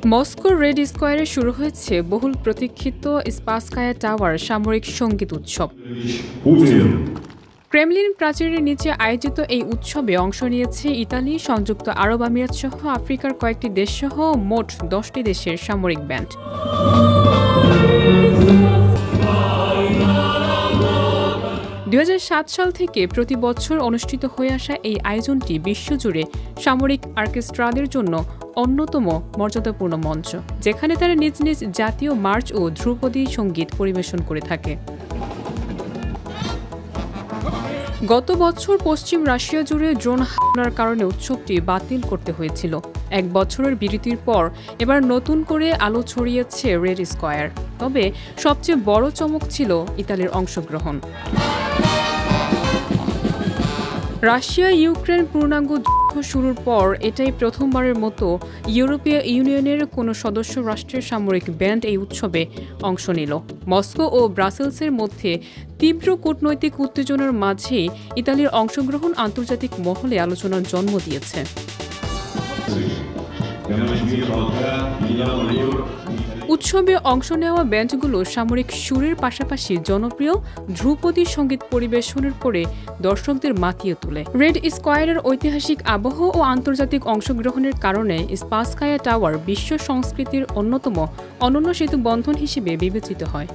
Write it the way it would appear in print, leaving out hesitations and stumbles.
মস্কোর রেড স্কোয়ারে শুরু হয়েছে বহুল প্রতীক্ষিত স্পাসকায়া টাওয়ার সামরিক সঙ্গীত উৎসব। ক্রেমলিন প্রাচীরের নিচে আয়োজিত এই উৎসবে অংশ নিয়েছে ইতালি, সংযুক্ত আরব আমিরাত সহ আফ্রিকার কয়েকটি দেশসহ মোট 10টি দেশের সামরিক ব্যান্ড। 2007 সাল থেকে প্রতি বছর অনুষ্ঠিত হয়ে আসা এই আয়োজনটি বিশ্বজুড়ে সামরিক অর্কেস্ট্রাদের জন্য অন্যতম মর্যাদাপূর্ণ মঞ্চ, যেখানে তারা নিজ নিজ জাতীয় মার্চ ও ধ্রুপদী সঙ্গীত পরিবেশন করে থাকে। গত বছর পশ্চিম রাশিয়া জুড়ে ড্রোন হামলার কারণে উৎসবটি বাতিল করতে হয়েছিল। এক বছরের বিরতির পর এবার নতুন করে আলো ছড়িয়েছে রেড স্কোয়ার। তবে সবচেয়ে বড় চমক ছিল ইতালির অংশগ্রহণ। রাশিয়া ইউক্রেন পূর্ণাঙ্গ যুদ্ধ শুরুর পর এটাই প্রথমবারের মতো ইউরোপীয় ইউনিয়নের কোনো সদস্য রাষ্ট্রের সামরিক ব্যান্ড এই উৎসবে অংশ নিল। মস্কো ও ব্রাসেলসের মধ্যে তীব্র কূটনৈতিক উত্তেজনার মাঝেই ইতালির অংশগ্রহণ আন্তর্জাতিক মহলে আলোচনার জন্ম দিয়েছে। উৎসবে অংশ নেওয়া ব্যান্ডগুলো সামরিক সুরের পাশাপাশি জনপ্রিয় ধ্রুপদী সঙ্গীত পরিবেশনের করে দর্শকদের মাতিয়ে তোলে। রেড স্কোয়ারের ঐতিহাসিক আবহ ও আন্তর্জাতিক অংশগ্রহণের কারণে স্পাসকায়া টাওয়ার বিশ্ব সংস্কৃতির অন্যতম অনন্য সেতু বন্ধন হিসেবে বিবেচিত হয়।